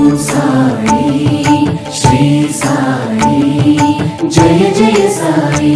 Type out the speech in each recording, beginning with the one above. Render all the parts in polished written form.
ఓం సాయి శ్రీ సాయి జయ జయ సాయి.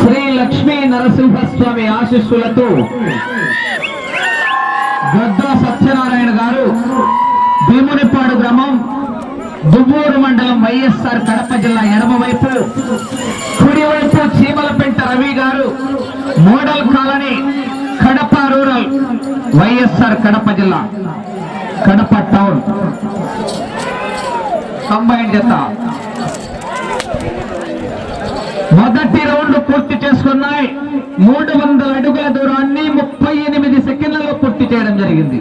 శ్రీ లక్ష్మీ నరసింహస్వామి ఆశీస్సులతో గద్దా సత్యనారాయణ గారు భీమునిపాడు గ్రామం దువ్వూరు మండలం వైఎస్ఆర్ కడప జిల్లా ఎడమవైపు, కుడివైపు చీమలపెంట రవి గారు model colony Kadapa rural YSR Kadapa జిల్లా కడప టౌన్ కంబైన్ జత మొదటి రౌండ్ పూర్తి చేసుకున్నాయి. 300 అడుగుల దూరాన్ని 38 సెకండ్లలో పూర్తి చేయడం జరిగింది.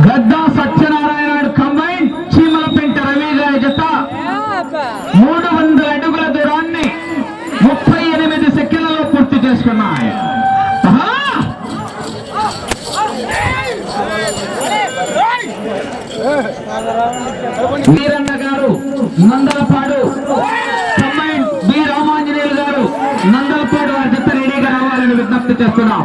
గద్దా సత్యనారాయణ కంబైన్ చీమలపెంట రవి గారి జత 300 అడుగుల దూరాన్ని 38 సెకండ్లలో పూర్తి చేసుకున్నాయి. వీరన్న గారు నందలపాడు, కంబైన్ బి రామాంజనేయులు గారు నందలపాడు వారి జత రెడీగా రావాలని విజ్ఞప్తి చేస్తున్నాం.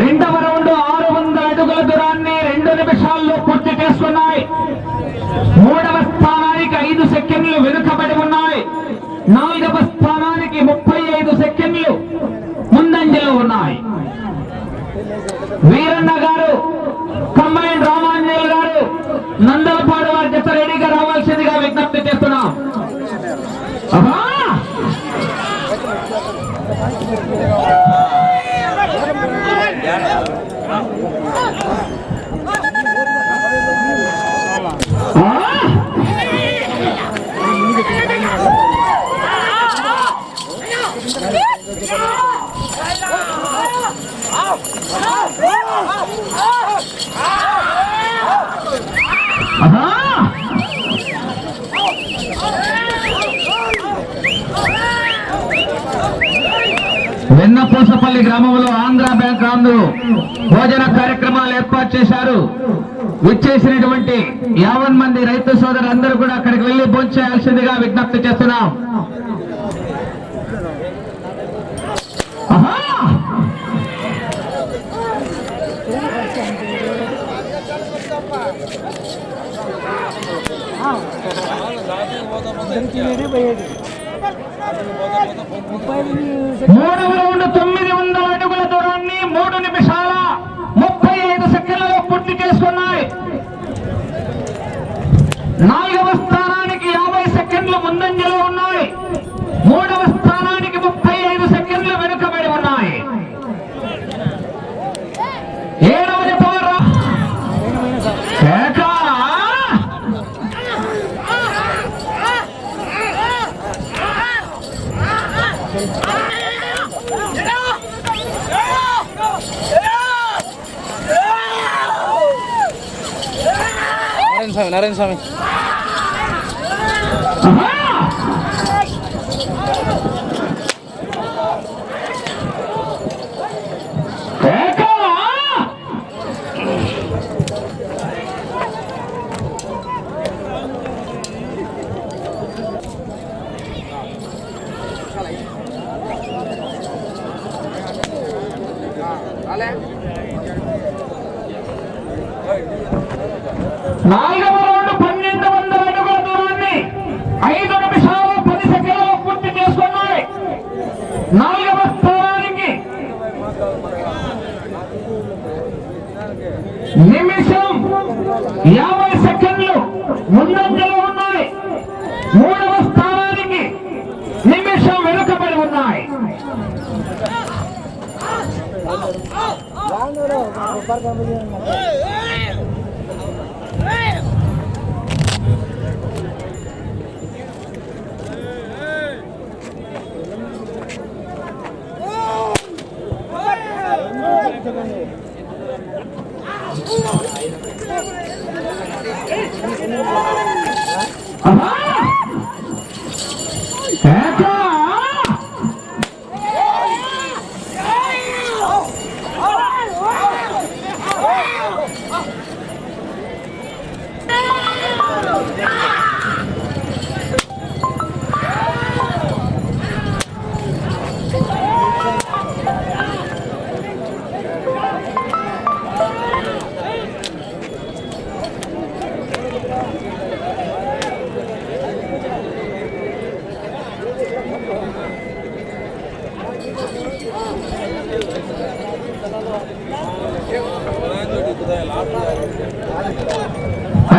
రెండవ రౌండ్ 600 అడుగుల దూరాన్ని 2 నిమిషాల్లో పూర్తి చేసుకున్నాయి. 3వ స్థానానికి 5 సెకండ్లు వెనుకబడి ఉన్నాయి. 4వ స్థానానికి 35 సెకండ్లు ముందంజలో ఉన్నాయి. వీరన్న గారు కంబైన్ రామాంజనేయులు గారు నందలపాడు వారి జత రెడీగా రావాల్సిందిగా విజ్ఞప్తి చేస్తున్నాం. వెన్నపూసపల్లి గ్రామంలో ఆంధ్ర బ్యాంక్ నందు భోజన కార్యక్రమాలు ఏర్పాటు చేశారు. విచ్చేసినటువంటి 50 మంది రైతు సోదరులందరూ కూడా అక్కడికి వెళ్లి భోంచేయాల్సిందిగా విజ్ఞప్తి చేస్తున్నాం. మూడవ రౌండ్ 900 అడుగుల దూరాన్ని 3 నిమిషాల 35 సెకండ్లలో పూర్తి చేసుకున్నాయి. 4వ స్థానానికి 50 సెకండ్లు ముందంజలో ఉన్నాయి. నారాయణ స్వామి నాలుగవ రౌండ్ 1200 అడుగుల దూరాన్ని 5 నిమిషాలు 10 సెకండ్లలో పూర్తి చేసుకున్నాయి. నాలుగవ స్థానానికి నిమిషం 50 సెకండ్లు ముందంజలో ఉన్నాయి. మూడవ స్థానానికి నిమిషం వెనుకబడి ఉన్నాయి.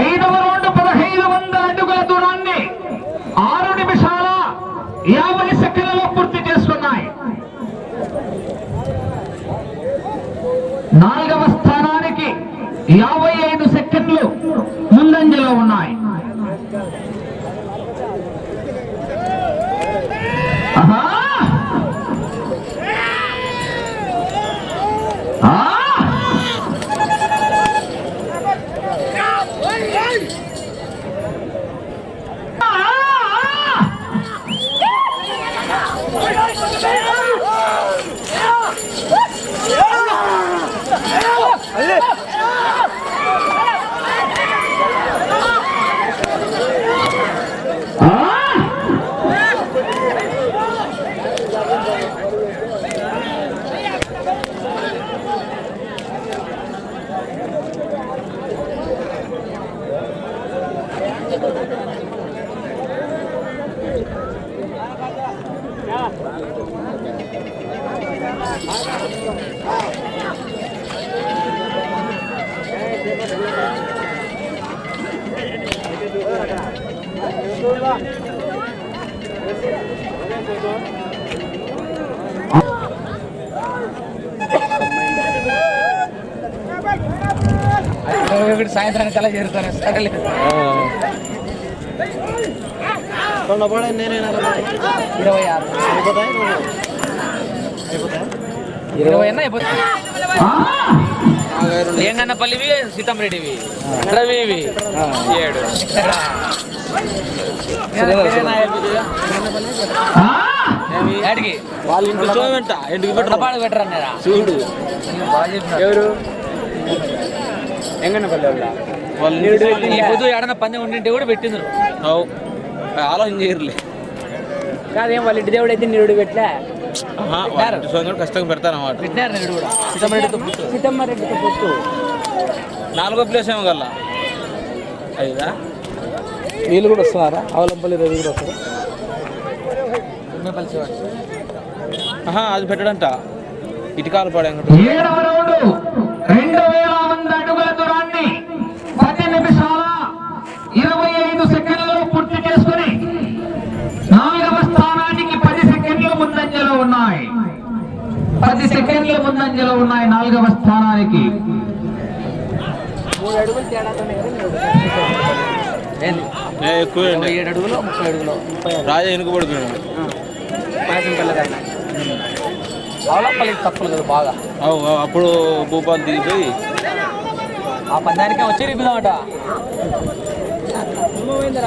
ఐదవ రౌండ్ 1500 అడుగుల దూరాన్ని 6 నిమిషాల 50 సెకండ్లలో పూర్తి చేసుకున్నాయి. నాలుగవ స్థానానికి 55 సెకండ్లు ముందంజలో ఉన్నాయి. సాయంత్రానికి అలా చేరుతాను. సరే 26 అయిపోతాయి. ఏంగన్నపల్లివి, సీతంరెడ్డివి, రవివి 7 ఆడికి వాళ్ళ ఇంటి చూడంట ఇంటికి పెట్టపాడు పెట్టరన్నారా చూడు. ఎవరు ఎంగన్నపల్లి వాళ్ళు ఈ పొద్దు ఏడన్నా పందెం ఉండింటే కూడా పెట్టిండ్రు. ఆలోచన చేయరులే కాదేం వాళ్ళ ఇంటి దేవుడు అయితే నిరుడు పెట్టలే కష్టంగా పెడతారు అన్నమాట. పెట్టినారు నిరుడు కూడా సీతమ్మారెడ్డితో పొత్తు 4వ ప్లేస్ ఏమో కల్లా అయ్యా. వీళ్ళు కూడా వస్తున్నారా? అవలంపల్లి రవి కూడా వస్తారు. అది పెట్టడంట ఇటుకాలు పడే 7వ రౌండ్ 2000 అడుగుల దూరాన్ని 10 నిమిషాల 25 సెకండ్లలో పూర్తి చేసుకుని 4వ స్థానానికి 10 సెకండ్లు ముందంజలో ఉన్నాయి. 10 సెకండ్లు ముందంజలో ఉన్నాయి 4వ స్థానానికి. 3 అడుగులు తేడాతోనే ఎక్కువ 7 అడుగులు 30 అడుగులు రాజా వెనుకబడుతున్నాడు. పాయసం పిల్లగానే బావలపల్లికి తప్పలు కదా బాగా అప్పుడు భూపాలు దిగిపోయి ఆ పందానికే వచ్చి రిపుదామట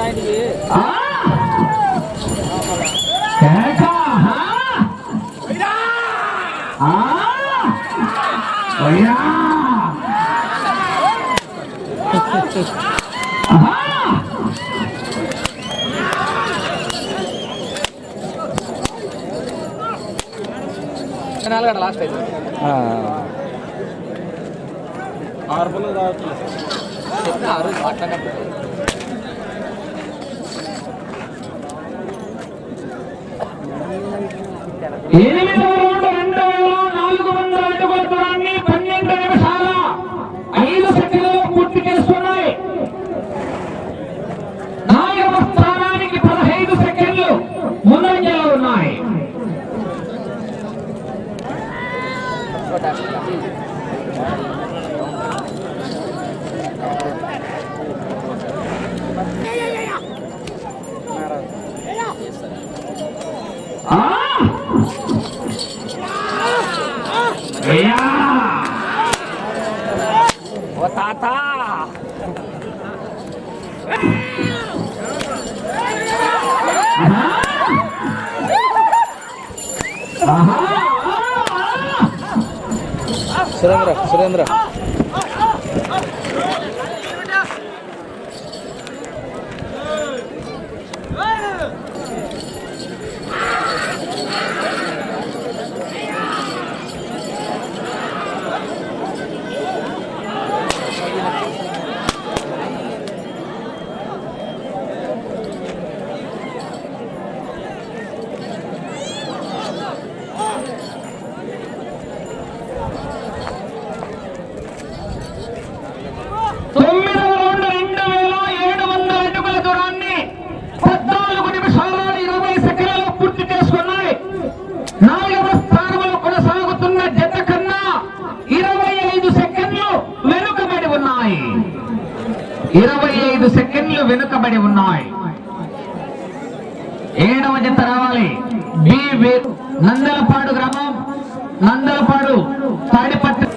ఆయనకి నాలుగంట లాస్ట్ అయితే 6 పళ్ళు రావట్లేదు మాట్లాడినప్పుడు 8,400 అడుగుల దూరాన్ని 12 నిమిషాల 5 సెకండ్లలో పూర్తి చేసుకున్నాయి. 4వ స్థానానికి 15 సెకండ్లు ముందంజలో ఉన్నాయి. ఓ తాత సురేంద్ర వెనుకబడి ఉన్నాయి. 7వ జత రావాలి. నందలపాడు గ్రామం, నందలపాడు తాడిపత్రి.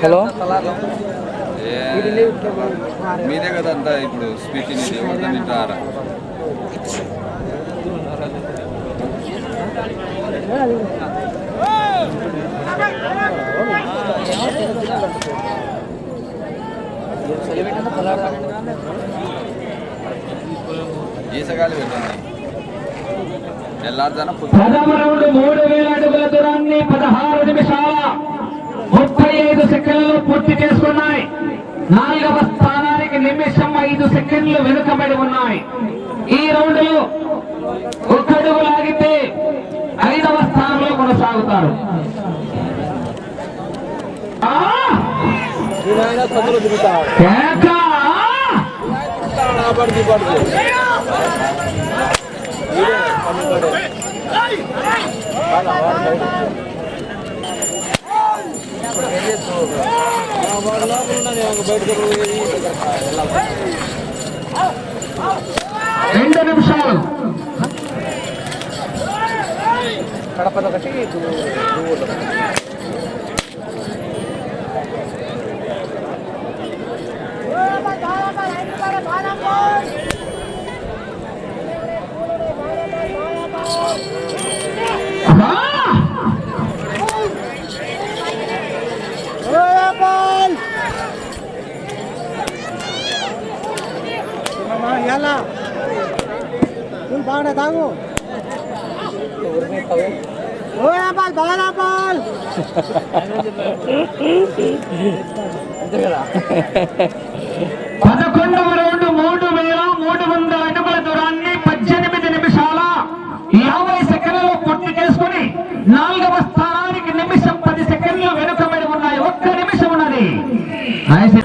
హలో మీరే కదా అంతా ఇప్పుడు స్పీచ్ వింటారా? ఈసగాలి పెట్టండి తెల్లారుజాన 3,000 అడుగుల దూరాన్ని 16 నిమిషాల 35 సెకండ్లలో పూర్తి చేసుకున్నాయి. 4వ స్థానానికి నిమిషం 5 సెకండ్లు వెనుకబడి ఉన్నాయి. ఈ రౌండ్ లో ఒక అడుగు లాగితే 5వ స్థానంలో కొనసాగుతారు. రెండు నిమిషాలు కడపదొకటి బాగా తాగు పదకొండవ నైస్.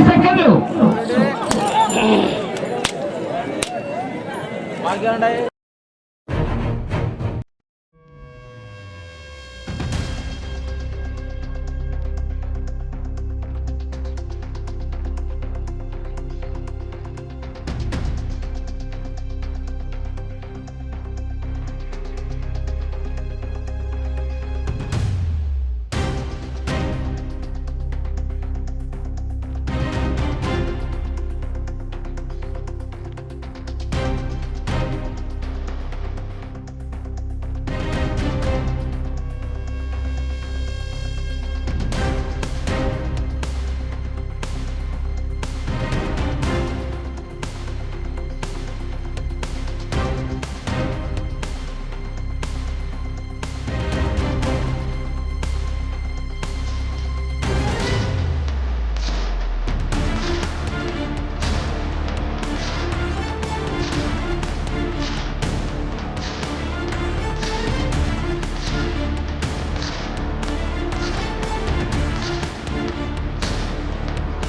సెకండ్లు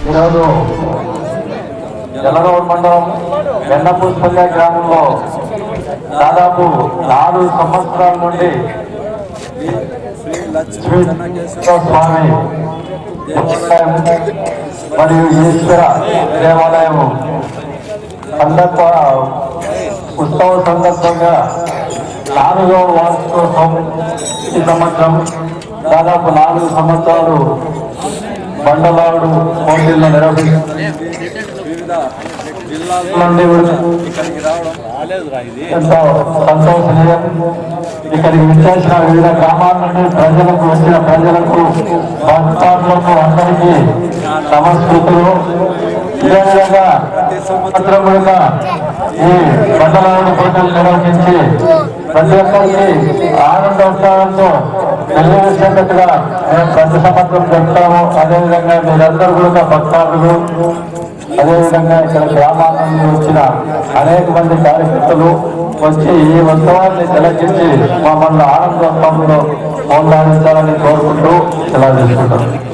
ఈరోజు జలగౌడ్ మండలం వెన్నపూసపల్లె గ్రామంలో దాదాపు 4 సంవత్సరాల నుండి స్వామి మరియు ఈశ్వర దేవాలయం ఉత్సవ సందర్భంగా 4వ వార్షికోత్సవం ఈ సంవత్సరం దాదాపు 4 సంవత్సరాలు బండలాడు పోటీలను నిర్వహించి నుండి ఇక్కడికి రావడం ఎంతో సంతోషనీయం. ఇక్కడికి విచ్చేసిన వివిధ గ్రామాల నుండి ప్రజలకు వచ్చిన ప్రజలకు భక్తులకు అందరికీ నమస్కృతులు. ఇదే విధంగా సంవత్సరం కూడా ఈ బండలాడు పోటీలు నిర్వహించి ప్రతి ఒక్కరికి ఆనందోత్సాహంతో తెలియజేసేటట్టుగా మేము ప్రతి సంవత్సరం చెప్తాము. అదేవిధంగా మీరందరూ కూడా భక్తాదులు, అదేవిధంగా ఇక్కడ గ్రామాల నుండి వచ్చిన అనేక మంది కార్యకర్తలు వచ్చి ఈ ఉత్సవాన్ని తిలకించి మమ్మల్ని ఆనందోత్సవంలో పొందాలించాలని కోరుకుంటూ సెలవు తీసుకుంటాం.